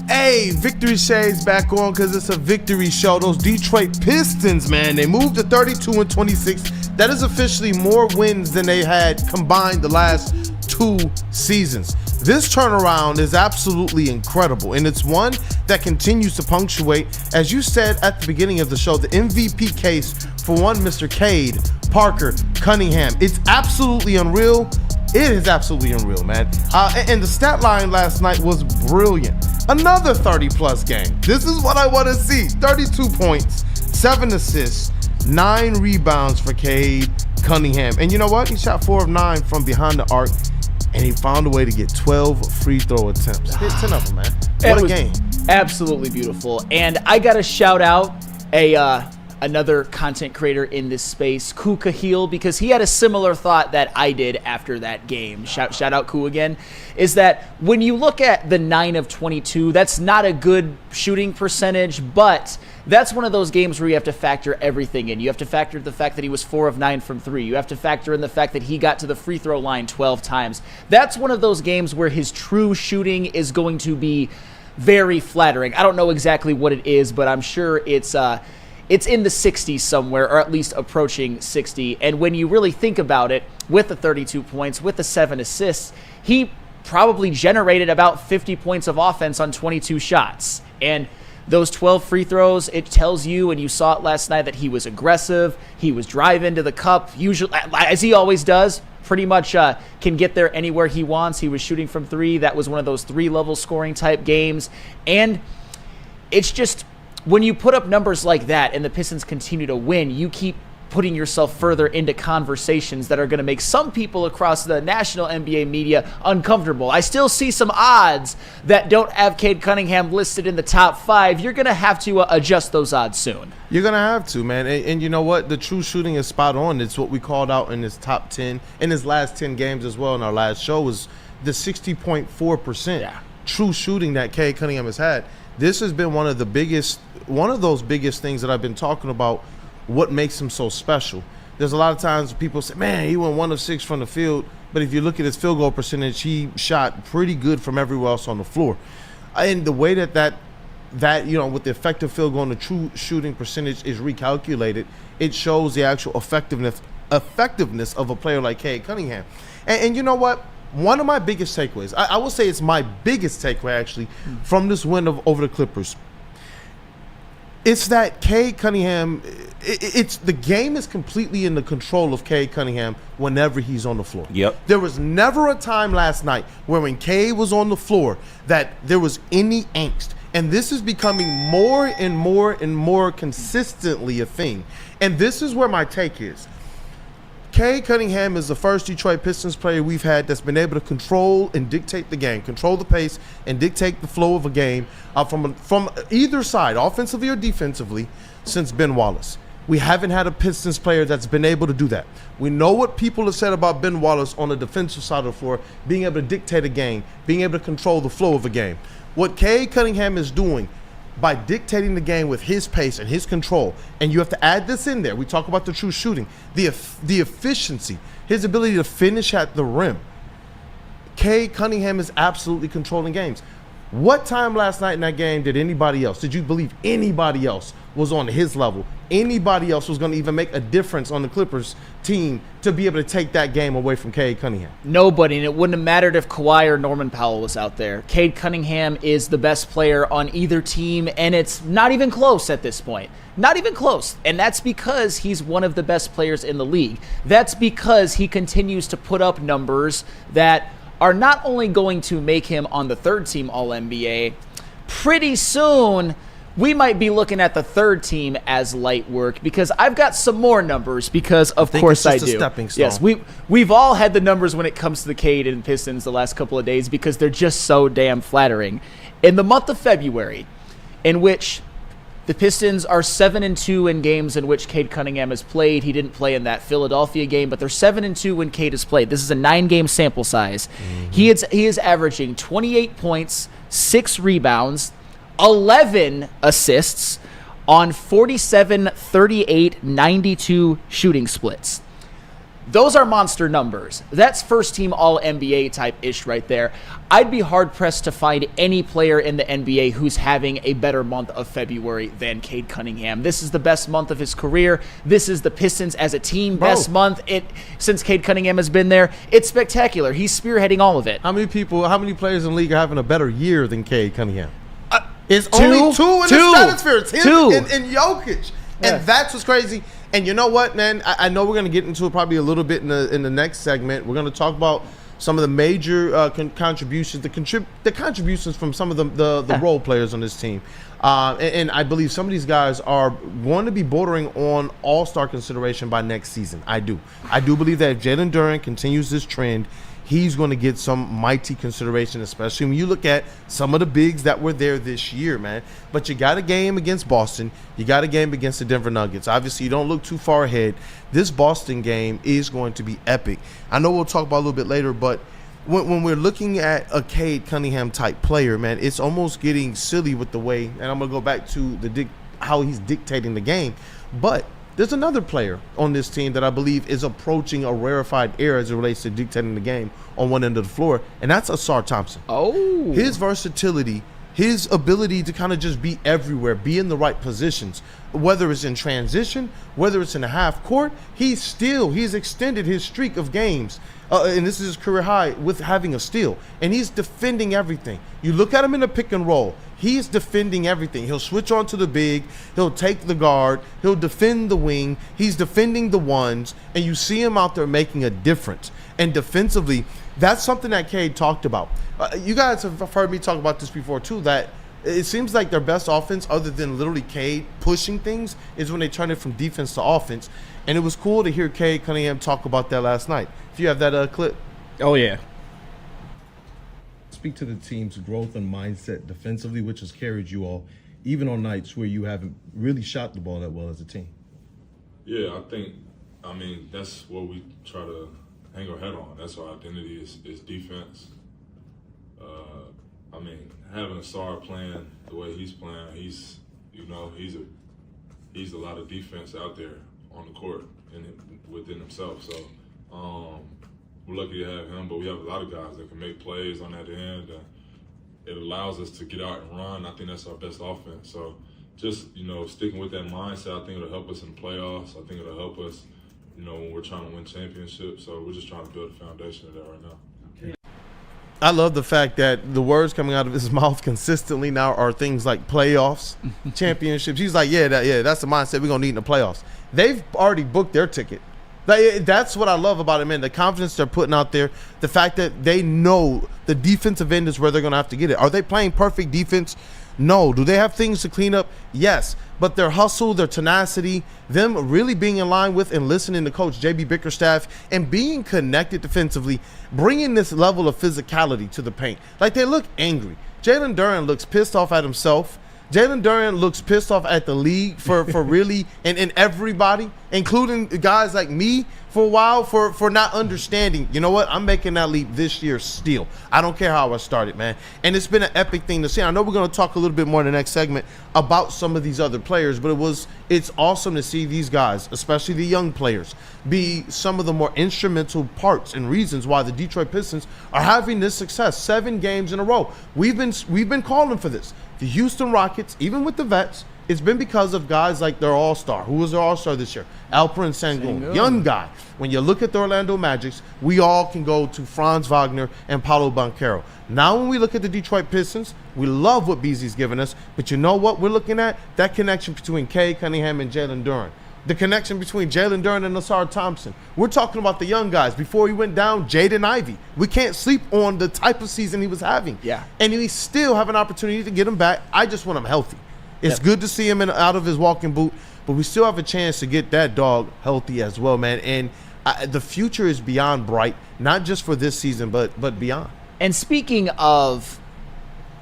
Hey, Victory Shades back on because it's a victory show. Those Detroit Pistons, man, they moved to 32-26. That is officially more wins than they had combined the last 2 seasons. This turnaround is absolutely incredible, and it's one that continues to punctuate, as you said at the beginning of the show, the MVP case for one Mr. Cade, Parker, Cunningham. It's absolutely unreal. It is absolutely unreal, man. And the stat line last night was brilliant. Another 30-plus game. This is what I want to see. 32 points, 7 assists, 9 rebounds for Cade Cunningham. And you know what? He shot 4 of 9 from behind the arc, and he found a way to get 12 free throw attempts. Hit 10 of them, man. What a game. Absolutely beautiful. And I got to shout out another content creator in this space, Ku Kahil, because he had a similar thought that I did after that game. Shout out Ku again. Is that when you look at the 9 of 22, that's not a good shooting percentage, but that's one of those games where you have to factor everything in. You have to factor the fact that he was 4 of 9 from 3. You have to factor in the fact that he got to the free throw line 12 times. That's one of those games where his true shooting is going to be very flattering. I don't know exactly what it is, but I'm sure it's in the 60s somewhere, or at least approaching 60. And when you really think about it, with the 32 points, with the 7 assists, he probably generated about 50 points of offense on 22 shots. And those 12 free throws, it tells you, and you saw it last night, that he was aggressive. He was driving to the cup, usually, as he always does, pretty much can get there anywhere he wants. He was shooting from 3. That was one of those 3-level scoring type games. And it's just, when you put up numbers like that and the Pistons continue to win, you keep putting yourself further into conversations that are going to make some people across the national NBA media uncomfortable. I still see some odds that don't have Cade Cunningham listed in the top 5. You're going to have to adjust those odds soon. You're going to have to, man. And you know what? The true shooting is spot on. It's what we called out in his top 10, in his last 10 games as well in our last show, was the 60.4% true shooting that Cade Cunningham has had. This has been one of those biggest things that I've been talking about, what makes him so special. There's a lot of times people say, man, he went 1 of 6 from the field, but if you look at his field goal percentage, he shot pretty good from everywhere else on the floor. And the way that you know, with the effective field goal and the true shooting percentage is recalculated, it shows the actual effectiveness of a player like Cade Cunningham. And you know what? One of my biggest takeaways, I will say it's my biggest takeaway actually from this win over the Clippers, it's that Cade Cunningham, the game is completely in the control of Cade Cunningham whenever he's on the floor. Yep. There was never a time last night where when Cade was on the floor that there was any angst. And this is becoming more and more and more consistently a thing. And this is where my take is. Cade Cunningham is the first Detroit Pistons player we've had that's been able to control and dictate the game, control the pace and dictate the flow of a game from either side, offensively or defensively, since Ben Wallace. We haven't had a Pistons player that's been able to do that. We know what people have said about Ben Wallace on the defensive side of the floor, being able to dictate a game, being able to control the flow of a game. What Cade Cunningham is doing by dictating the game with his pace and his control, and you have to add this in there. We talk about the true shooting, the efficiency, his ability to finish at the rim. Cade Cunningham is absolutely controlling games. What time last night in that game did you believe anybody else was on his level? Anybody else was going to even make a difference on the Clippers team to be able to take that game away from Cade Cunningham? Nobody, and it wouldn't have mattered if Kawhi or Norman Powell was out there. Cade Cunningham is the best player on either team, and it's not even close at this point. Not even close. And that's because he's one of the best players in the league. That's because he continues to put up numbers that are not only going to make him on the third team All-NBA, pretty soon we might be looking at the third team as light work, because I've got some more numbers, because of course I do. A stepping stone. Yes, we've all had the numbers when it comes to the Cade and Pistons the last couple of days, because they're just so damn flattering. In the month of February, in which the Pistons are 7-2 in games in which Cade Cunningham has played. He didn't play in that Philadelphia game, but they're 7-2 when Cade has played. This is a 9-game sample size. Mm-hmm. He is averaging 28 points, 6 rebounds, 11 assists on 47, 38, 92 shooting splits. Those are monster numbers. That's first-team All-NBA type-ish right there. I'd be hard-pressed to find any player in the NBA who's having a better month of February than Cade Cunningham. This is the best month of his career. This is the Pistons as a team best month since Cade Cunningham has been there. It's spectacular. He's spearheading all of it. How many players in the league are having a better year than Cade Cunningham? It's two only two in the stratosphere. It's him and Jokic. Yeah. And that's what's crazy. And you know what, man? I know we're going to get into it probably a little bit in the next segment. We're going to talk about some of the major contributions, the contributions from some of the role players on this team. And I believe some of these guys are going to be bordering on all-star consideration by next season. I do believe that if Jalen Duren continues this trend, he's going to get some mighty consideration, especially when you look at some of the bigs that were there this year, man. But you got a game against Boston. You got a game against the Denver Nuggets. Obviously, you don't look too far ahead. This Boston game is going to be epic. I know we'll talk about it a little bit later, but when we're looking at a Cade Cunningham type player, man, it's almost getting silly with the way, and I'm going to go back to how he's dictating the game. But there's another player on this team that I believe is approaching a rarefied era as it relates to dictating the game on one end of the floor, and that's Ausar Thompson. Oh. His versatility, his ability to kind of just be everywhere, be in the right positions, whether it's in transition, whether it's in the half court, he's extended his streak of games. And this is his career high with having a steal. And he's defending everything. You look at him in the pick and roll, he's defending everything. He'll switch on to the big. He'll take the guard. He'll defend the wing. He's defending the ones. And you see him out there making a difference. And defensively, that's something that Cade talked about. You guys have heard me talk about this before, too, that it seems like their best offense, other than literally Cade pushing things, is when they turn it from defense to offense. And it was cool to hear Cade Cunningham talk about that last night. If you have that clip. Oh, yeah. Speak to the team's growth and mindset defensively, which has carried you all, even on nights where you haven't really shot the ball that well as a team. Yeah, I mean, that's what we try to hang our head on. That's our identity is defense. I mean, having Ausar playing the way he's playing, he's a lot of defense out there on the court and within himself. So we're lucky to have him, but we have a lot of guys that can make plays on that end. It allows us to get out and run. I think that's our best offense. So just, sticking with that mindset, I think it'll help us in the playoffs. I think it'll help us, when we're trying to win championships. So we're just trying to build a foundation of that right now. I love the fact that the words coming out of his mouth consistently now are things like playoffs, championships. He's like, that's the mindset we're going to need in the playoffs. They've already booked their ticket. That's what I love about it, man. The confidence they're putting out there, the fact that they know the defensive end is where they're going to have to get it. Are they playing perfect defense? No. Do they have things to clean up? Yes. But their hustle, their tenacity, them really being in line with and listening to Coach J.B. Bickerstaff and being connected defensively, bringing this level of physicality to the paint. Like, they look angry. Jalen Duren looks pissed off at himself. Jalen Duren looks pissed off at the league for really and everybody, including guys like me for a while for not understanding, you know what, I'm making that leap this year still. I don't care how I started, man. And it's been an epic thing to see. I know we're going to talk a little bit more in the next segment about some of these other players, but it's awesome to see these guys, especially the young players, be some of the more instrumental parts and reasons why the Detroit Pistons are having this success. 7 games in a row. We've been calling for this. The Houston Rockets, even with the vets, it's been because of guys like their all-star. Who was their all-star this year? Alperen Sengun, young guy. When you look at the Orlando Magics, we all can go to Franz Wagner and Paolo Banchero. Now when we look at the Detroit Pistons, we love what Beasley's given us, but you know what we're looking at? That connection between Cade Cunningham and Jalen Duren. The connection between Jalen Duren and Ausar Thompson. We're talking about the young guys. Before he went down, Jaden Ivey. We can't sleep on the type of season he was having. Yeah. And we still have an opportunity to get him back. I just want him healthy. It's good to see him out of his walking boot, but we still have a chance to get that dog healthy as well, man. And the future is beyond bright, not just for this season, but beyond. And speaking of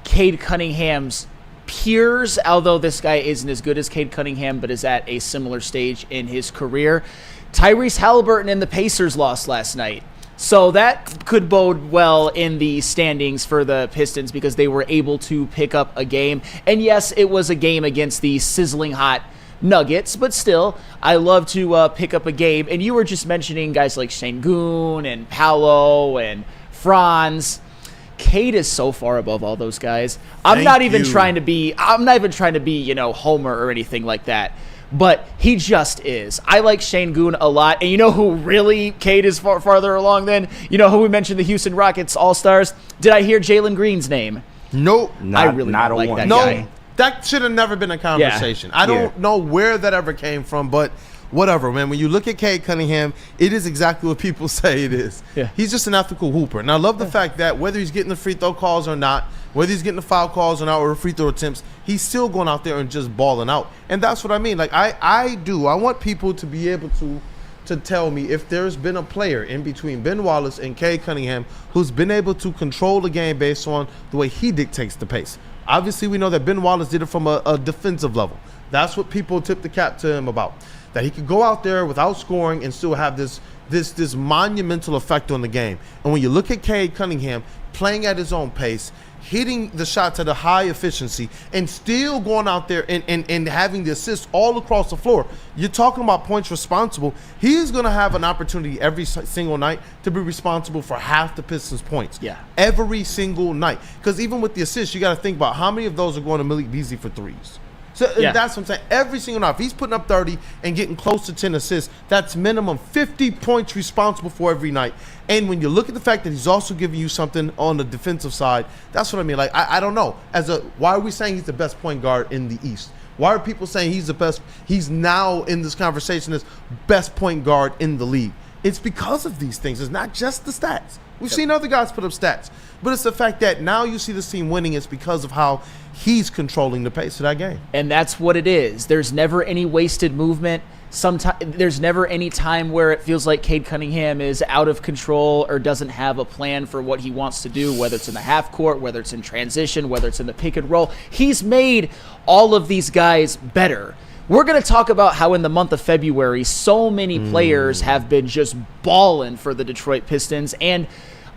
Cade Cunningham's peers, although this guy isn't as good as Cade Cunningham, but is at a similar stage in his career, Tyrese Halliburton and the Pacers lost last night. So that could bode well in the standings for the Pistons because they were able to pick up a game. And yes, it was a game against the sizzling hot nuggets, but still, I love to pick up a game. And you were just mentioning guys like Sengun and Paolo and Franz. Cade is so far above all those guys. I'm not even trying to be, Homer or anything like that. But he just is. I like Sengun a lot. And you know who really Cade is farther along than? You know who we mentioned, the Houston Rockets All-Stars? Did I hear Jalen Green's name? Nope. I really don't like that guy. That should have never been a conversation. I don't know where that ever came from, but whatever, man. When you look at Cade Cunningham, it is exactly what people say it is. Yeah. He's just an ethical hooper. And I love the fact that whether he's getting the free throw calls or not, whether he's getting the foul calls or not, or free throw attempts, he's still going out there and just balling out. And that's what I mean. Like, I want people to be able to tell me if there's been a player in between Ben Wallace and Cade Cunningham who's been able to control the game based on the way he dictates the pace. Obviously, we know that Ben Wallace did it from a defensive level. That's what people tip the cap to him about. That he could go out there without scoring and still have this monumental effect on the game. And when you look at Cade Cunningham playing at his own pace, hitting the shots at a high efficiency, and still going out there and having the assists all across the floor, you're talking about points responsible. He is going to have an opportunity every single night to be responsible for half the Pistons' points. Yeah. Every single night. Because even with the assists, you got to think about how many of those are going to Malik Beasley for threes. So that's what I'm saying. Every single night, if he's putting up 30 and getting close to 10 assists, that's minimum 50 points responsible for every night. And when you look at the fact that he's also giving you something on the defensive side, that's what I mean. Like, I don't know. Why are we saying he's the best point guard in the East? Why are people saying he's the best? He's now in this conversation as best point guard in the league. It's because of these things. It's not just the stats. We've seen other guys put up stats. But it's the fact that now you see this team winning. It's because of how he's controlling the pace of that game. And that's what it is. There's never any wasted movement. There's never any time where it feels like Cade Cunningham is out of control or doesn't have a plan for what he wants to do, whether it's in the half court, whether it's in transition, whether it's in the pick and roll. He's made all of these guys better. We're going to talk about how in the month of February, so many players have been just balling for the Detroit Pistons, and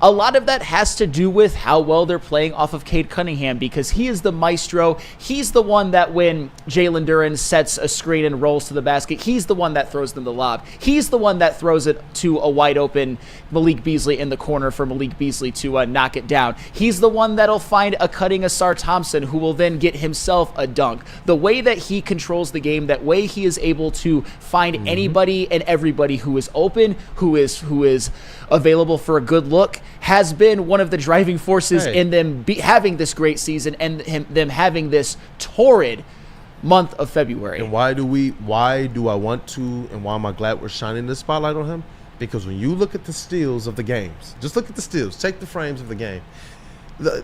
a lot of that has to do with how well they're playing off of Cade Cunningham, because he is the maestro. He's the one that when Jalen Duren sets a screen and rolls to the basket, he's the one that throws them the lob. He's the one that throws it to a wide open Malik Beasley in the corner for Malik Beasley to knock it down. He's the one that'll find a cutting Asar Thompson, who will then get himself a dunk. The way that he controls the game, that way he is able to find anybody and everybody who is open, who is available for a good look, has been one of the driving forces in them having this great season and them having this torrid month of February. And why do I want to, and why am I glad we're shining the spotlight on him? Because when you look at the steals of the games, just look at the steals, take the frames of the game,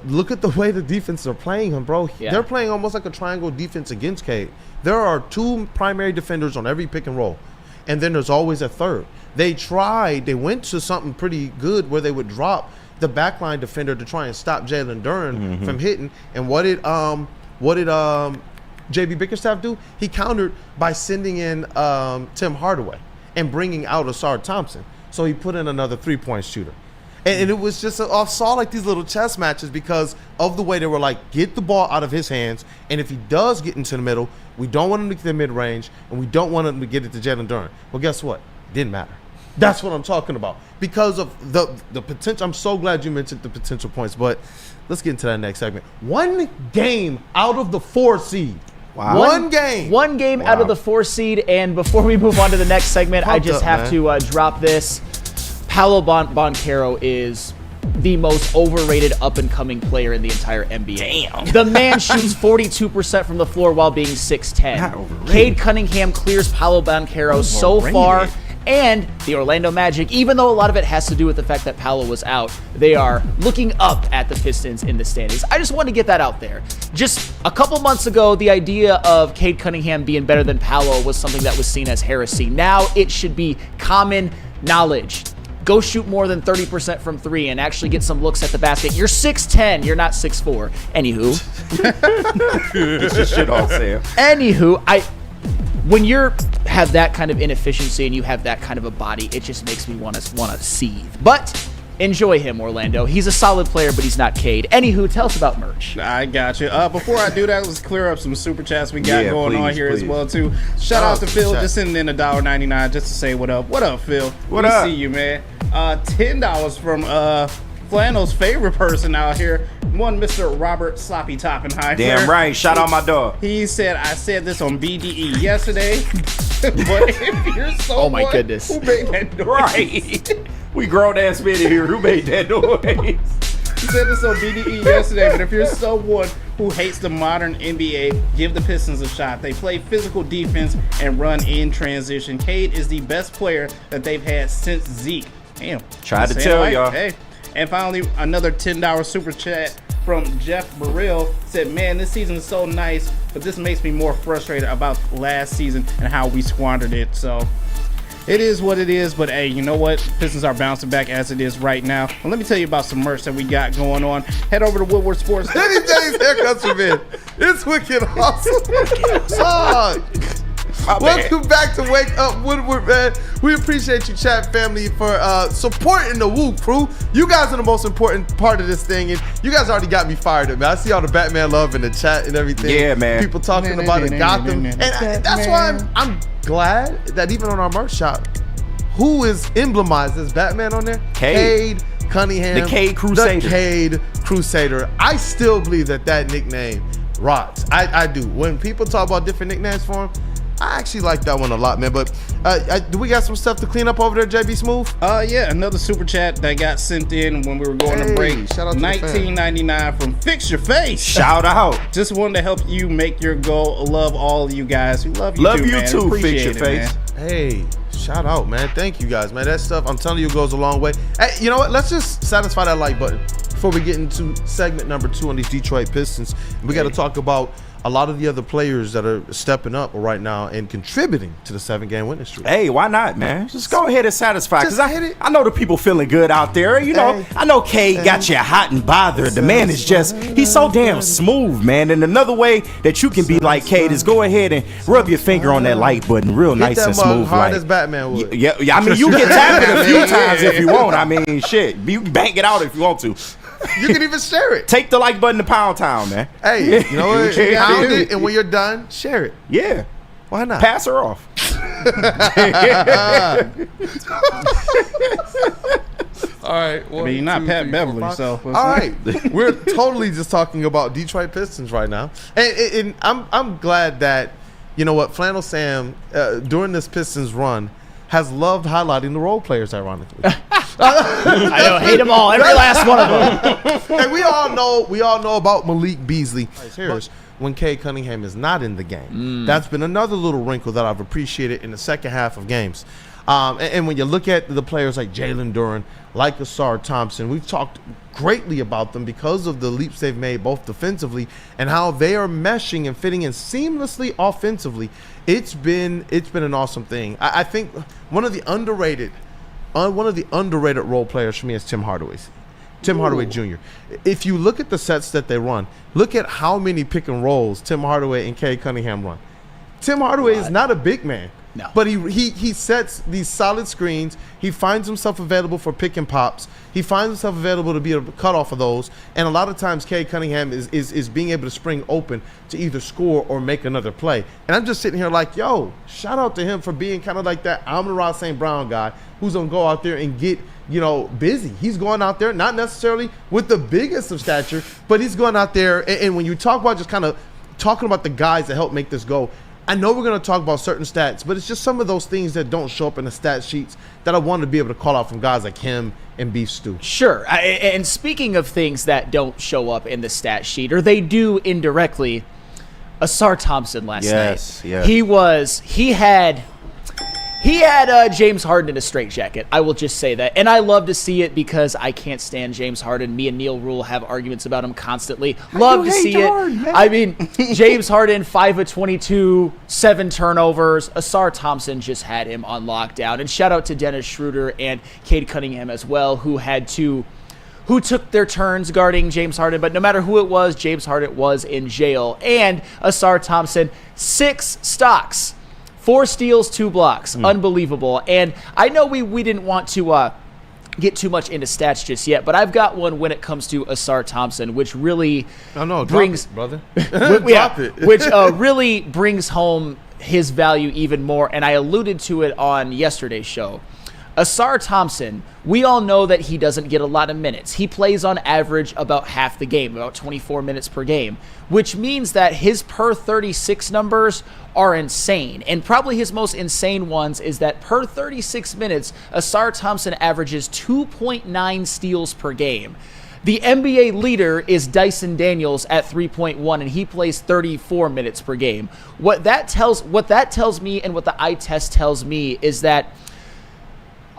look at the way the defenses are playing him, bro. Yeah. They're playing almost like a triangle defense against Cade. There are two primary defenders on every pick and roll, and then there's always a third. They went to something pretty good where they would drop the backline defender to try and stop Jalen Duren from hitting. And what did JB Bickerstaff do? He countered by sending in Tim Hardaway and bringing out Asar Thompson. So he put in another three-point shooter. And it was just, I saw like these little chess matches because of the way they were like, get the ball out of his hands. And if he does get into the middle, we don't want him to get the mid-range, and we don't want him to get it to Jalen Duren. Well, guess what? Didn't matter. That's what I'm talking about. Because of the potential. I'm so glad you mentioned the potential points, but let's get into that next segment. One game out of the 4 seed. Wow. One game out of the 4 seed. And before we move on to the next segment, I just have to drop this. Paolo Banchero is the most overrated up-and-coming player in the entire NBA. Damn. The man shoots 42% from the floor while being 6'10". Cade Cunningham clears Paolo Banchero so far. And the Orlando Magic, even though a lot of it has to do with the fact that Paolo was out, they are looking up at the Pistons in the standings. I just want to get that out there. Just a couple months ago, the idea of Cade Cunningham being better than Paolo was something that was seen as heresy. Now it should be common knowledge. Go shoot more than 30% from 3 and actually get some looks at the basket. You're 6'10", you're not 6'4". Anywho. Get your shit off, Sam. Anywho, when you have that kind of inefficiency and you have that kind of a body, it just makes me want to seethe. But enjoy him, Orlando. He's a solid player, but he's not Cade. Anywho, tell us about merch. I got you. Before I do that, let's clear up some super chats we got going on here as well too. Shout out to Phil, just sending in $1.99 just to say what up. What up, Phil? What up? See you, man. $10 from Flannel's favorite person out here, one Mr. Robert Sloppy Toppenheimer. Damn right. Shout out my dog. He said, I said this on BDE yesterday, but if you're someone Oh my goodness. who made that noise. Right. We grown ass men in here. Who made that noise? He said this on BDE yesterday, but if you're someone who hates the modern NBA, give the Pistons a shot. They play physical defense and run in transition. Cade is the best player that they've had since Zeke. Damn. Tried to Saying tell like, y'all. Hey. And finally, another $10 super chat from Jeff Burrell said, man, this season is so nice, but this makes me more frustrated about last season and how we squandered it. So it is what it is, but hey, you know what? Pistons are bouncing back as it is right now. Well, let me tell you about some merch that we got going on. Head over to Woodward Sports. Danny J's haircuts from in. It's wicked awesome. Welcome back to Wake Up Woodward, man. We appreciate you, chat family, for supporting the Woo crew. You guys are the most important part of this thing, and you guys already got me fired up, man. I see all the Batman love in the chat and everything. Yeah, man. People talking about it, Gotham, and that's why I'm glad that even on our merch shop, who is emblemized as Batman on there? Cade. Cunningham. The Cade Crusader. The Cade Crusader. I still believe that nickname rocks. I do. When people talk about different nicknames for him, I actually like that one a lot, man. But do we got some stuff to clean up over there, JB Smooth? Yeah, another super chat that got sent in when we were going to break. Shout out to $19.99 from Fix Your Face. Shout out. Just wanted to help you make your goal. Love all of you guys. We love you Love too, you man. too, Appreciate Fix Your it, Face. man. Hey, shout out, man. Thank you guys, man. That stuff, I'm telling you, goes a long way. Hey, you know what? Let's just satisfy that like button before we get into segment number 2 on these Detroit Pistons. We got to talk about a lot of the other players that are stepping up right now and contributing to the 7-game winning streak. Hey, why not, man? Just go ahead and satisfy. Because Just hit it. I know the people feeling good out there. You know, Hey. I know Cade got you hot and bothered. The man is just, he's so damn smooth, man. And another way that you can be like Cade is go ahead and rub your finger on that like button real nice that and mug smooth. hard like. as Batman would. Yeah, I mean, you can tap it a few times if you want. I mean, shit. You can bank it out if you want to. You can even share it. Take the like button to Pound Town, man. Hey, you know what? Yeah. Pound it, and when you're done, share it. Yeah. Why not? Pass her off. All right. I mean, you're not Pat Beverly, so. All right, we're totally just talking about Detroit Pistons right now, and I'm glad that, you know what, Flannel Sam during this Pistons run has loved highlighting the role players. Ironically, I know, hate them all, every last one of them. and we all know about Malik Beasley. When Cade Cunningham is not in the game, that's been another little wrinkle that I've appreciated in the second half of games. And when you look at the players like Jalen Duren, like Asar Thompson, we've talked greatly about them because of the leaps they've made both defensively and how they are meshing and fitting in seamlessly offensively. It's been an awesome thing. I think one of the underrated role players for me is Tim Hardaway Jr. If you look at the sets that they run, look at how many pick and rolls Tim Hardaway and Cade Cunningham run. Tim Hardaway is not a big man. No. But he sets these solid screens. He finds himself available for pick and pops. He finds himself available to be able to cut off of those. And a lot of times Cade Cunningham is being able to spring open to either score or make another play. And I'm just sitting here like, yo, shout out to him for being kind of like that Amon-Ra St. Brown guy who's going to go out there and get, busy. He's going out there, not necessarily with the biggest of stature, but he's going out there. And when you talk about just kind of talking about the guys that help make this go, I know we're going to talk about certain stats, but it's just some of those things that don't show up in the stat sheets that I want to be able to call out from guys like him and Beef Stew. Sure. And speaking of things that don't show up in the stat sheet, or they do indirectly, Asar Thompson last night. Yes. He had James Harden in a straitjacket. I will just say that. And I love to see it because I can't stand James Harden. Me and Neil Rule have arguments about him constantly. Love to see it. I mean, James Harden, 5 of 22, 7 turnovers. Asar Thompson just had him on lockdown. And shout out to Dennis Schroeder and Cade Cunningham as well, who took their turns guarding James Harden. But no matter who it was, James Harden was in jail. And Asar Thompson, 6 stocks. 4 steals, 2 blocks. Unbelievable. And I know we didn't want to get too much into stats just yet, but I've got one when it comes to Asar Thompson, which really brings drop it, brother. which really brings home his value even more. And I alluded to it on yesterday's show. Asar Thompson, we all know that he doesn't get a lot of minutes. He plays on average about half the game, about 24 minutes per game, which means that his per 36 numbers are insane. And probably his most insane ones is that per 36 minutes, Asar Thompson averages 2.9 steals per game. The NBA leader is Dyson Daniels at 3.1, and he plays 34 minutes per game. What that tells me and what the eye test tells me is that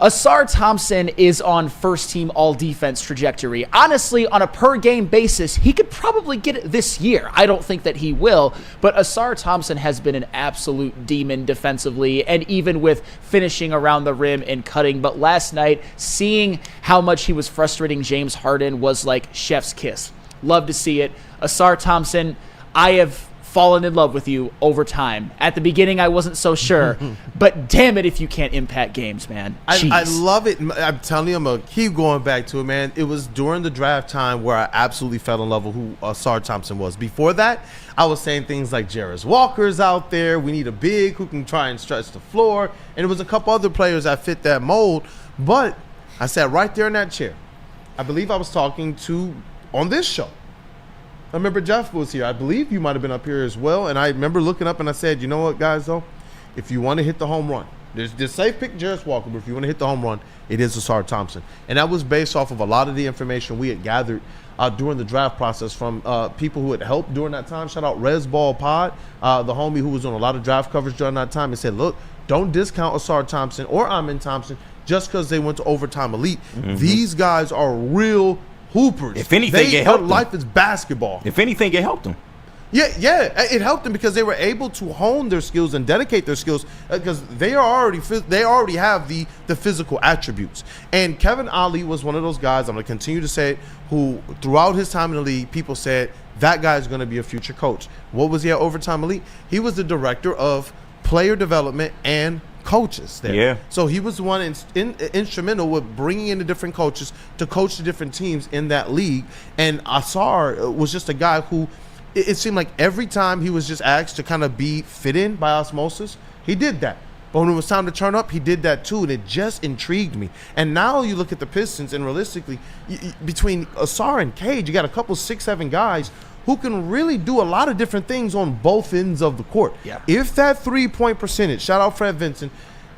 Asar Thompson is on first-team all-defense trajectory. Honestly, on a per-game basis, he could probably get it this year. I don't think that he will, but Asar Thompson has been an absolute demon defensively, and even with finishing around the rim and cutting. But last night, seeing how much he was frustrating James Harden was like chef's kiss. Love to see it. Asar Thompson, I have fallen in love with you over time. At the beginning, I wasn't so sure, but damn it if you can't impact games, man. I love it. I'm telling you, I'm going to keep going back to it, man. It was during the draft time where I absolutely fell in love with who Asar Thompson was. Before that, I was saying things like Jarris Walker's out there. We need a big who can try and stretch the floor. And it was a couple other players that fit that mold. But I sat right there in that chair. I believe I was talking to, on this show, I remember Jeff was here. I believe you might have been up here as well. And I remember looking up and I said, you know what, guys, though? If you want to hit the home run, there's safe pick Jarris Walker, but if you want to hit the home run, it is Asar Thompson. And that was based off of a lot of the information we had gathered during the draft process from people who had helped during that time. Shout out Rez Ball Pod, the homie who was on a lot of draft coverage during that time, and said, look, don't discount Asar Thompson or Amin Thompson just because they went to overtime elite. These guys are real hoopers. If anything, it helped them. Life is basketball. If anything, it helped them. Yeah, it helped them because they were able to hone their skills and dedicate their skills because they already have the physical attributes. And Kevin Ali was one of those guys, I'm going to continue to say it, who throughout his time in the league, people said that guy is going to be a future coach. What was he at Overtime Elite? He was the director of player development and coaches there. Yeah. So he was the one instrumental with bringing in the different coaches to coach the different teams in that league. And Asar was just a guy who it seemed like every time he was just asked to kind of be fit in by osmosis, he did that. But when it was time to turn up, he did that too, and it just intrigued me. And now you look at the Pistons, and realistically, between Asar and Cade, you got a couple 6'7" guys who can really do a lot of different things on both ends of the court. Yeah. If that three-point percentage, shout out Fred Vincent,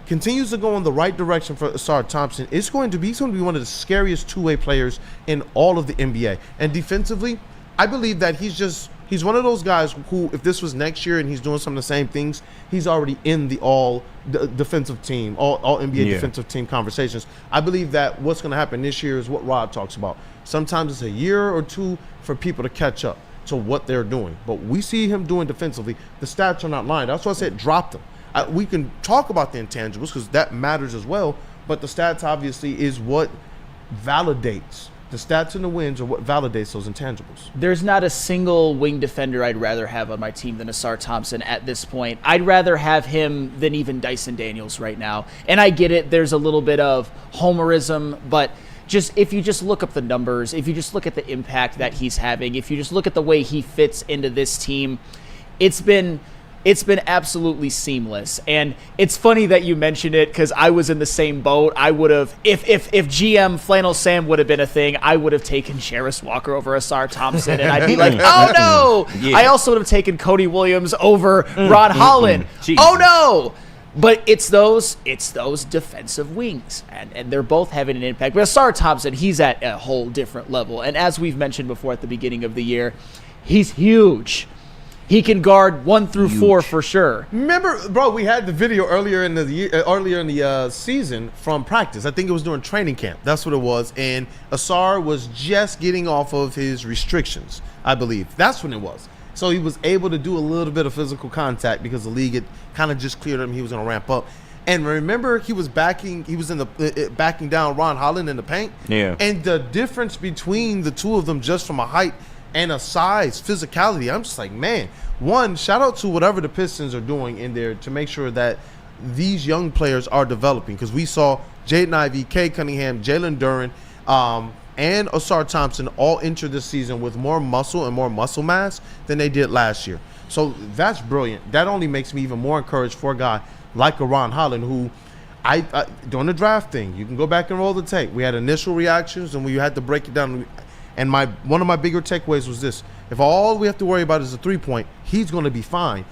continues to go in the right direction for Asar Thompson, he's going to be one of the scariest two-way players in all of the NBA. And defensively, I believe that he's one of those guys who, if this was next year and he's doing some of the same things, he's already in the defensive team, all NBA defensive team conversations. I believe that what's going to happen this year is what Rod talks about. Sometimes it's a year or two for people to catch up to what they're doing. But we see him doing defensively. The stats are not lying. That's why I said drop them. We can talk about the intangibles because that matters as well, but the stats obviously is what validates. The stats and the wins are what validates those intangibles. There's not a single wing defender I'd rather have on my team than Asar Thompson at this point. I'd rather have him than even Dyson Daniels right now. And I get it, there's a little bit of homerism, but if you just look up the numbers, if you just look at the impact that he's having, if you just look at the way he fits into this team, it's been absolutely seamless. And it's funny that you mentioned it because I was in the same boat. I would have, if GM Flannel Sam would have been a thing, I would have taken Jarris Walker over Asar Thompson, and I'd be like, oh no! Yeah. I also would have taken Cody Williams over Ron Holland. Oh no! But it's those defensive wings, and they're both having an impact. But Asar Thompson, he's at a whole different level. And as we've mentioned before at the beginning of the year, he's huge. He can guard 1 through 4 for sure. Remember, bro, we had the video earlier in the season from practice. I think it was during training camp. That's what it was. And Asar was just getting off of his restrictions, I believe. That's when it was. So he was able to do a little bit of physical contact because the league had kind of just cleared him. He was going to ramp up. And remember, he was backing down Ron Holland in the paint. Yeah. And the difference between the two of them just from a height and a size, physicality, I'm just like, man, one, shout out to whatever the Pistons are doing in there to make sure that these young players are developing, because we saw Jaden Ivey, Cade Cunningham, Jalen Duren, and Ausar Thompson all enter this season with more muscle and more muscle mass than they did last year. So that's brilliant. That only makes me even more encouraged for a guy like a Ron Holland, who I during the draft thing, you can go back and roll the tape. We had initial reactions and we had to break it down. And one of my bigger takeaways was this: if all we have to worry about is a 3-point, he's going to be fine.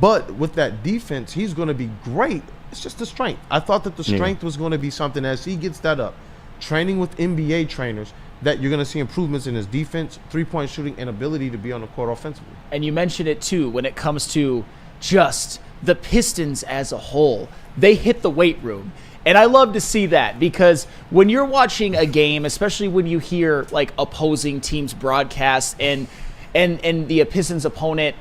But with that defense, he's going to be great. It's just the strength. I thought that the strength was going to be something as he gets that up, training with NBA trainers, that you're going to see improvements in his defense, 3-point shooting, and ability to be on the court offensively. And you mentioned it too when it comes to just the Pistons as a whole. They hit the weight room. And I love to see that, because when you're watching a game, especially when you hear like opposing teams broadcast and the Pistons opponent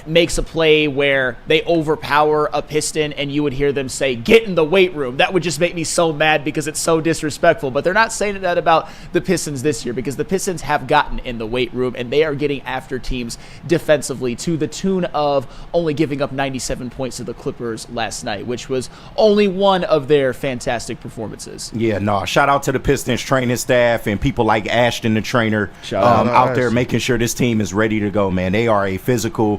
makes a play where they overpower a Piston and you would hear them say, get in the weight room. That would just make me so mad because it's so disrespectful. But they're not saying that about the Pistons this year, because the Pistons have gotten in the weight room and they are getting after teams defensively to the tune of only giving up 97 points to the Clippers last night, which was only one of their fantastic performances. Yeah, no, shout out to the Pistons training staff and people like Ashton, the trainer, out there making sure this team is ready to go, man. They are a physical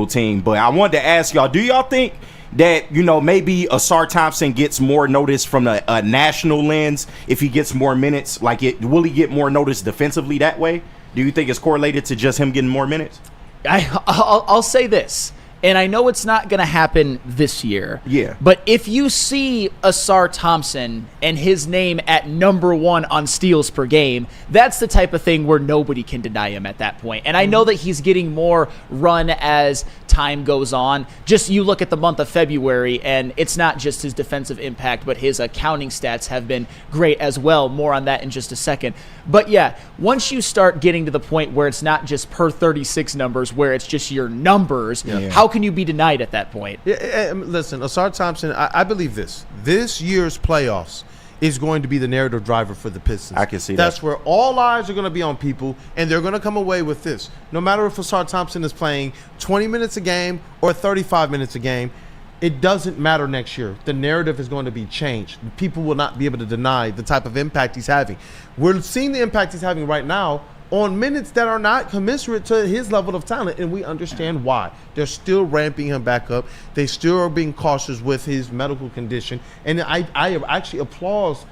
team. But I wanted to ask y'all, do y'all think that, maybe Ausar Thompson gets more notice from a national lens if he gets more minutes? Will he get more notice defensively that way? Do you think it's correlated to just him getting more minutes? I'll say this, and I know it's not going to happen this year. Yeah. But if you see Ausar Thompson and his name at number 1 on steals per game, that's the type of thing where nobody can deny him at that point. And I know that he's getting more run as time goes on. Just you look at the month of February, and it's not just his defensive impact, but his counting stats have been great as well. More on that in just a second. But yeah, once you start getting to the point where it's not just per 36 numbers, where it's just your numbers, how can you be denied at that point? Listen, Ausar Thompson, I believe this year's playoffs is going to be the narrative driver for the Pistons. I can see That's where all eyes are going to be on people, and they're going to come away with this. No matter if Ausar Thompson is playing 20 minutes a game or 35 minutes a game, it doesn't matter next year. The narrative is going to be changed. People will not be able to deny the type of impact he's having. We're seeing the impact he's having right now on minutes that are not commensurate to his level of talent, and we understand why. They're still ramping him back up. They still are being cautious with his medical condition, and I actually applaud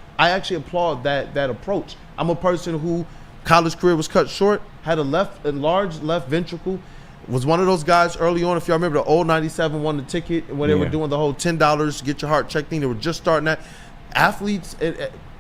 that approach. I'm a person who college career was cut short, had a large left ventricle, was one of those guys early on. If y'all remember the old 97 won the ticket when they were doing the whole $10 get your heart checked thing, they were just starting that. Athletes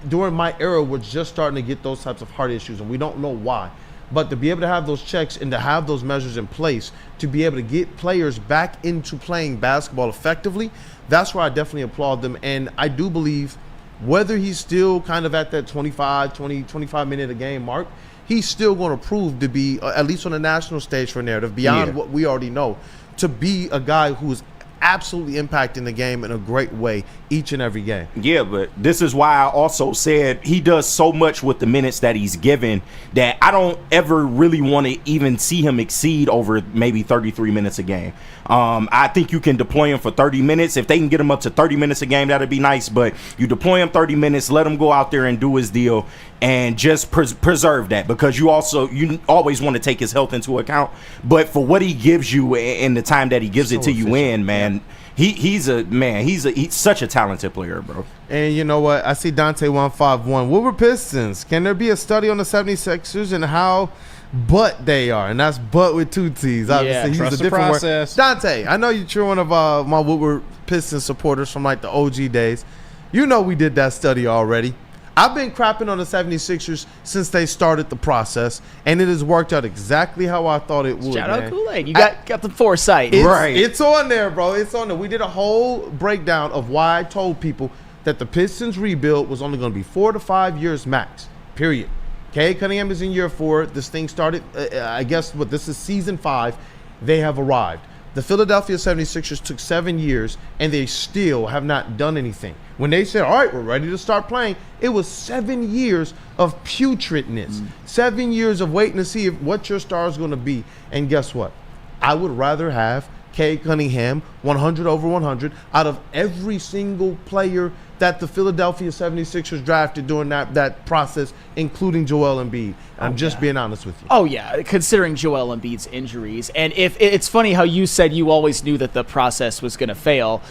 during my era were just starting to get those types of heart issues, and we don't know why. But to be able to have those checks and to have those measures in place to be able to get players back into playing basketball effectively, that's where I definitely applaud them. And I do believe whether he's still kind of at that 25 minute a game mark, he's still going to prove to be, at least on the national stage for narrative, beyond what we already know, to be a guy who is absolutely impacting the game in a great way each and every game. Yeah, but this is why I also said he does so much with the minutes that he's given that I don't ever really want to even see him exceed over maybe 33 minutes a game. I think you can deploy him for 30 minutes. If they can get him up to 30 minutes a game, that'd be nice. But you deploy him 30 minutes, let him go out there and do his deal, and just preserve that, because you always want to take his health into account. But for what he gives you in the time that he gives it to you in, man, he's such a talented player, bro. And you know what? I see Dante 151. Woodward Pistons. Can there be a study on the 76ers and how but they are? And that's but with 2 T's. Obviously, trust he's a the different process. word. Dante, I know you're one of my Woodward Pistons supporters from like the OG days. You know we did that study already. I've been crapping on the 76ers since they started the process, and it has worked out exactly how I thought it would. Shout out Kool-Aid. You got the foresight. It's on there, bro. It's on there. We did a whole breakdown of why I told people that the Pistons rebuild was only going to be 4 to 5 years max, period. Cade Cunningham is in year 4. This thing started, I guess, this is season 5. They have arrived. The Philadelphia 76ers took 7 years, and they still have not done anything. When they said, all right, we're ready to start playing, it was 7 years of putridness, 7 years of waiting to see what your star is going to be. And guess what? I would rather have Cade Cunningham, 100 over 100 out of every single player that the Philadelphia 76ers drafted during that process, including Joel Embiid. I'm just being honest with you. Oh, yeah, considering Joel Embiid's injuries. And if it's funny how you said you always knew that the process was going to fail.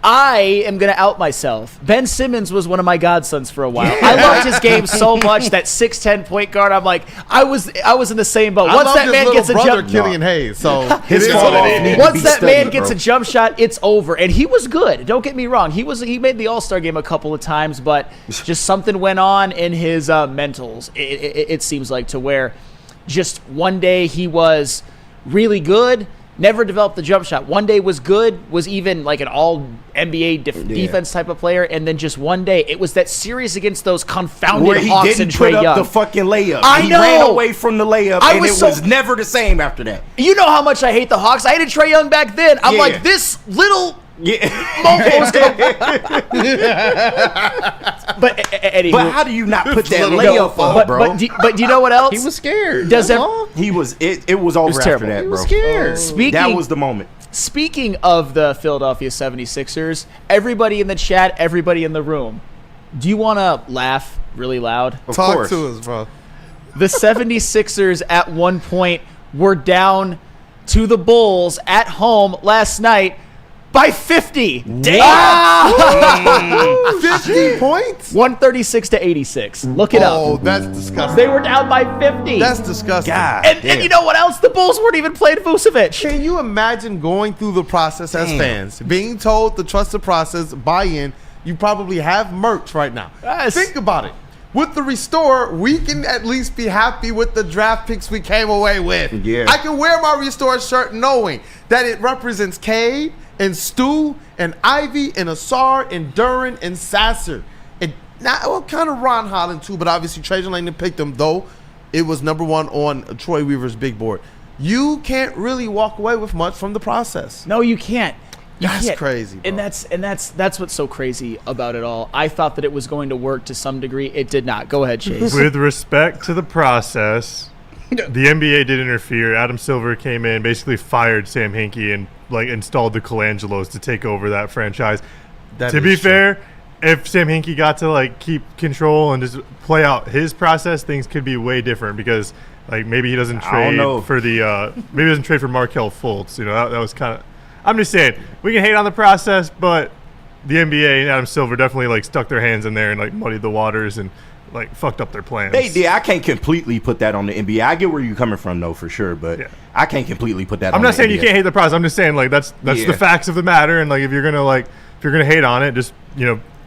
I am going to out myself. Ben Simmons was one of my godsons for a while. Yeah. I loved his game so much, that 6'10" point guard. I'm like, I was in the same boat. Once that man gets a jump, Killian Hayes. So once that man gets a jump shot, it's over. And he was good. Don't get me wrong. He made the All-Star game a couple of times, but just something went on in his mentals. It seems like, to where just one day he was really good. Never developed the jump shot. One day was good, was even like an all-NBA defense type of player, and then just one day, it was that series against those confounded where he Hawks and didn't put Trae up Young. the fucking layup. I know. He ran away from the layup, and it was was never the same after that. You know how much I hate the Hawks. I hated Trae Young back then. I'm like, this little mofo's But anywho, but how do you not put that layup up, bro? But do you know what else? He was scared. It was over after terrible. that, He bro. was scared. That was the moment. Speaking of the Philadelphia 76ers, everybody in the chat, everybody in the room, do you want to laugh really loud? Talk to us, bro. The 76ers at one point were down to the Bulls at home last night by 50. Damn. 50 points? 136 to 86. Look it up. Oh, that's disgusting. They were down by 50. That's disgusting. God. And you know what else? The Bulls weren't even playing Vucevic. Can you imagine going through the process as fans, being told to trust the process, buy in? You probably have merch right now. Yes. Think about it. With the restore, we can at least be happy with the draft picks we came away with. Yeah. I can wear my restore shirt knowing that it represents Cade and Stu and Ivy and Asar and Duren and Sasser. And kind of Ron Holland too, but obviously Trajan Langdon picked him, though it was number one on Troy Weaver's big board. You can't really walk away with much from the process. No, you can't. That's crazy, bro. And that's what's so crazy about it all. I thought that it was going to work to some degree. It did not. Go ahead, Chase. With respect to the process, the NBA did interfere. Adam Silver came in, basically fired Sam Hinkie and installed the Colangelos to take over that franchise. To be fair, if Sam Hinkie got to keep control and just play out his process, things could be way different because maybe he doesn't trade for maybe he doesn't trade for Markelle Fultz. That was kind of. I'm just saying, we can hate on the process, but the NBA and Adam Silver definitely stuck their hands in there and muddied the waters and fucked up their plans. They did. I can't completely put that on the NBA. I get where you're coming from, though, for sure, but I can't completely put that on the NBA. I'm not saying you can't hate the process. I'm just saying that's the facts of the matter, and if you're gonna hate on it, just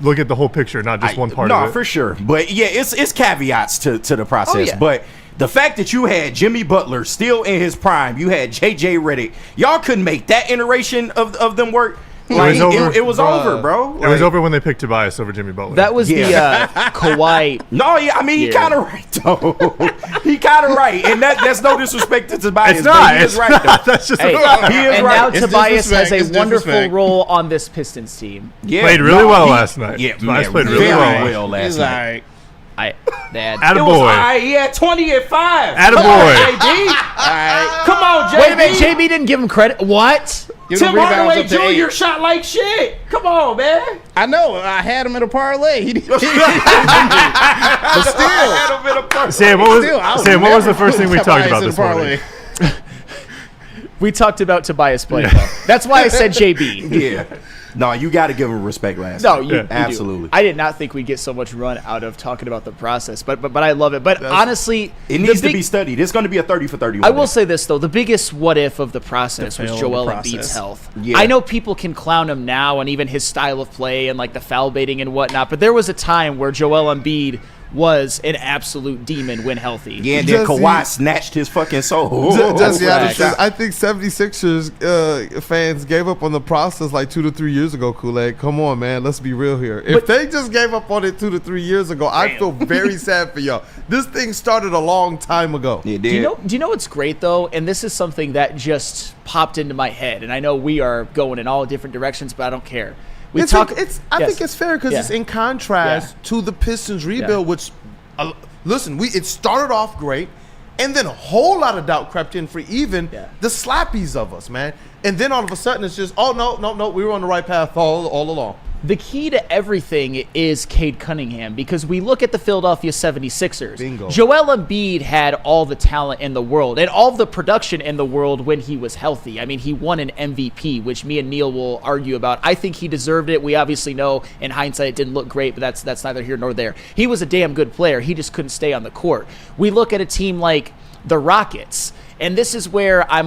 look at the whole picture, not just one part of it. No, for sure. But yeah, it's caveats to the process. But the fact that you had Jimmy Butler still in his prime, you had J.J. Redick, y'all couldn't make that iteration of them work. It was over, bro. It was over when they picked Tobias over Jimmy Butler. That was the Kawhi. No, he kind of right, though. He kind of right. And that's no disrespect to Tobias. It's not. He is right, though. That's just he is and right. now It's Tobias has a wonderful disrespect. role on this Pistons team. Yeah, played really well last night. Yeah, Tobias man, played really very well. last He's night. like, Dad. It was all Attaboy. right. He had 20 at 5. Attaboy. Come on, JB. Come on, JB. Wait a minute, JB didn't give him credit. What? give him Tim rebounds Hardaway up to 8. Jr. shot like shit. Come on, man. I know. I had him in a parlay. He didn't. But still, Had him in a first. Sam, what still, I was would Sam? What was never the first put thing we talked Tobias about in this a parlay. morning? We talked about Tobias playing well. That's why I said JB. Yeah. No, you got to give him respect last No, night. you do. Absolutely. I did not think we'd get so much run out of talking about the process, but I love it. But honestly, It needs to be studied. It's going to be a 30 for 30. I will say this, though. The biggest what if of the process was fail of Joel the Embiid's process. health. Yeah. I know people can clown him now and even his style of play and the foul baiting and whatnot, but there was a time where Joel Embiid was an absolute demon when healthy. Yeah, and then Jesse- Kawhi snatched his fucking soul. Just the other facts. thing, I think 76ers fans gave up on the process 2 to 3 years ago, Kool-Aid. Come on, man. Let's be real here. If they just gave up on it 2 to 3 years ago, I feel very sad for y'all. This thing started a long time ago. It Do did. you know what's great, though? And this is something that just popped into my head, and I know we are going in all different directions, but I don't care. I I think it's fair because it's in contrast Yeah. to the Pistons rebuild, which, listen, it started off great. And then a whole lot of doubt crept in for even the slappies of us, man. And then all of a sudden it's just, oh, no, we were on the right path all along. The key to everything is Cade Cunningham, because we look at the Philadelphia 76ers. Bingo. Joel Embiid had all the talent in the world and all the production in the world when he was healthy. I mean, he won an MVP, which me and Neil will argue about. I think he deserved it. We obviously know in hindsight it didn't look great, but that's neither here nor there. He was a damn good player. He just couldn't stay on the court. We look at a team like the Rockets, and this is where I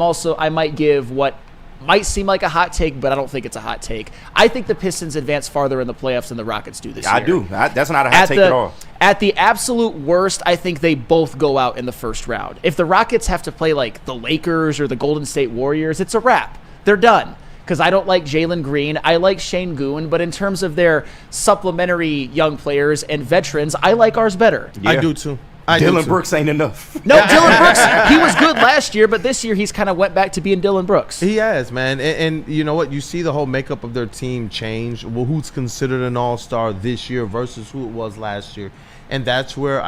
might give what might seem like a hot take, but I don't think it's a hot take. I think the Pistons advance farther in the playoffs than the Rockets do this year. I do. That's not a hot take at all. At the absolute worst, I think they both go out in the first round. If the Rockets have to play like the Lakers or the Golden State Warriors, it's a wrap. They're done. Because I don't like Jalen Green. I like Shane Goon. But in terms of their supplementary young players and veterans, I like ours better. Yeah. I do too. Dylan Brooks ain't enough. No, Dylan Brooks, he was good last year, but this year he's kind of went back to being Dylan Brooks. He has, man. And you know what? You see the whole makeup of their team change. Well, who's considered an all-star this year versus who it was last year. And that's where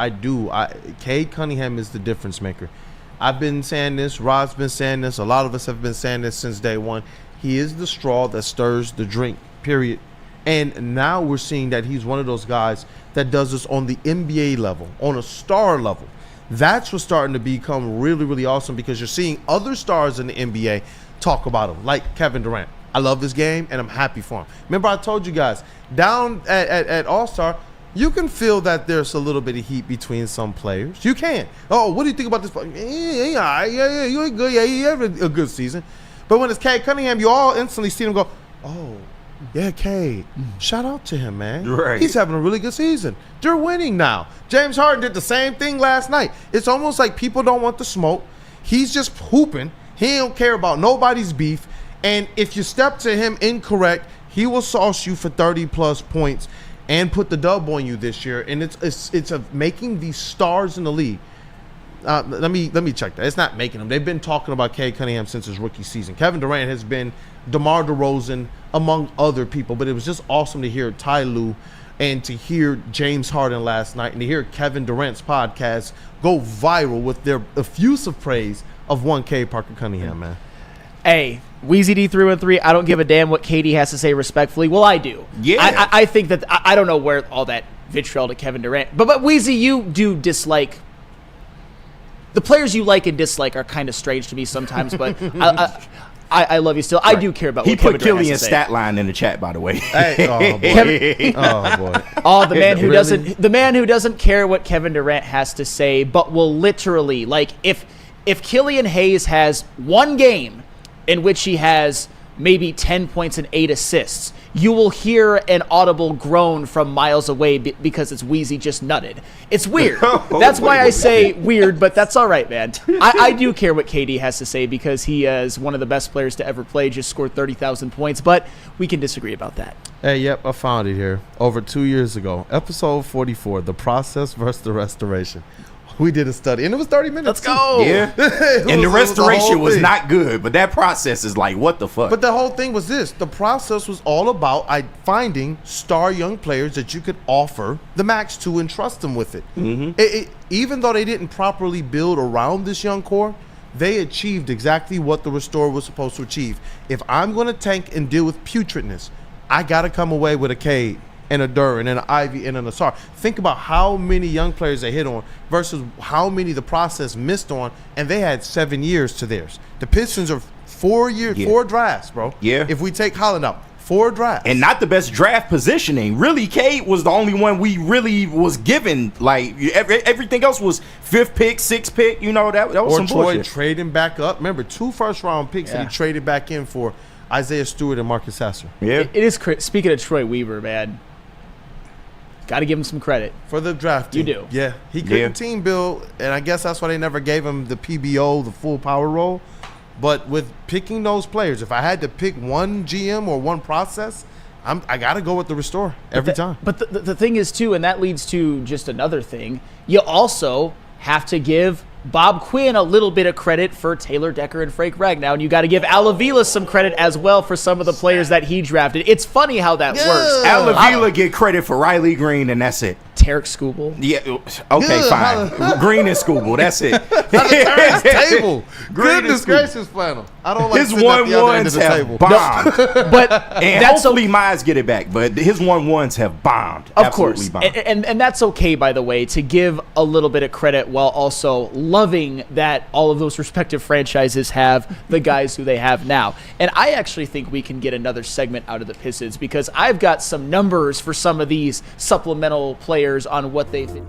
Cade Cunningham is the difference maker. I've been saying this. Rod's been saying this. A lot of us have been saying this since day one. He is the straw that stirs the drink, period. And now we're seeing that he's one of those guys that does this on the NBA level, on a star level. That's what's starting to become really, really awesome, because you're seeing other stars in the NBA talk about him, like Kevin Durant. I love his game, and I'm happy for him. Remember, I told you guys, down at All-Star, you can feel that there's a little bit of heat between some players. You can. Oh, what do you think about this? Yeah, you ain't good. Yeah, you have a good season. But when it's Cade Cunningham, you all instantly see him go, oh, yeah, Cade. Shout out to him, man. Right. He's having a really good season. They're winning now. James Harden did the same thing last night. It's almost like people don't want the smoke. He's just hooping. He don't care about nobody's beef. And if you step to him incorrect, he will sauce you for 30-plus points and put the dub on you this year. And it's making these stars in the league. Let me check that. It's not making them. They've been talking about Cade Cunningham since his rookie season. Kevin Durant has been DeMar DeRozan among other people, but it was just awesome to hear Ty Lue and to hear James Harden last night and to hear Kevin Durant's podcast go viral with their effusive praise of one Cade Parker Cunningham, man. Hey, Weezy D 313, I don't give a damn what Katie has to say respectfully. Well, I do. Yeah. I think that I don't know where all that vitriol to Kevin Durant. But Weezy, you do dislike. The players you like and dislike are kind of strange to me sometimes, but I love you still. Right. I do care about what Kevin Durant has to say. He put Killian's stat line in the chat, by the way. Hey, oh, boy. Oh, boy. Oh, the man who Really? the man who doesn't care what Kevin Durant has to say, but will literally, like, if Killian Hayes has one game in which he has maybe 10 points and 8 assists, you will hear an audible groan from miles away because it's Weezy just nutted. It's weird. That's why I say weird, but that's all right, man. I do care what KD has to say because he is one of the best players to ever play, just scored 30,000 points, but we can disagree about that. Hey, yep, I found it here. Over 2 years ago, episode 44, The Process versus the Restoration. We did a study, and it was 30 minutes. Let's go. Yeah. And the restoration was not good, but that process is like, what the fuck? But the whole thing was this. The process was all about finding star young players that you could offer the max to and trust them with it. Mm-hmm. Even though they didn't properly build around this young core, they achieved exactly what the Restore was supposed to achieve. If I'm going to tank and deal with putridness, I got to come away with a Cade and a Duren and an Ivy and an Asar. Think about how many young players they hit on versus how many the process missed on, and they had 7 years to theirs. The Pistons are 4 years, 4 drafts, bro. Yeah. If we take Holland out, 4 drafts. And not the best draft positioning. Really, Cade was the only one we really was given. Like, everything else was 5th pick, 6th pick. You know, that was or some Troy bullshit. trading back up. Remember, 2 first-round picks that he traded back in for Isaiah Stewart and Marcus Sasser. Yeah. It is speaking of Troy Weaver, man. Got to give him some credit. For the draft team. You do. Yeah. He couldn't team build, and I guess that's why they never gave him the PBO, the full power role. But with picking those players, if I had to pick one GM or one process, I got to go with the Restore every time. But the thing is, too, and that leads to just another thing, you also have to give Bob Quinn a little bit of credit for Taylor Decker and Frank Ragnow, and you got to give Al Avila some credit as well for some of the players that he drafted. It's funny how that works. Al Avila get credit for Riley Green, and that's it. Tarek Skubal. Yeah. Okay, Ugh, fine. Green and Skubal. That's it. That's table. Green Goodness and Skubal. gracious, Flannel. I don't like His sitting at the other end of 1-1s the have table. bombed. But And that's hopefully Mize get it back, but his 1-1s have bombed. Of Absolutely course. bombed. And that's okay, by the way, to give a little bit of credit while also loving that all of those respective franchises have the guys who they have now. And I actually think we can get another segment out of the Pistons because I've got some numbers for some of these supplemental players on what they've been.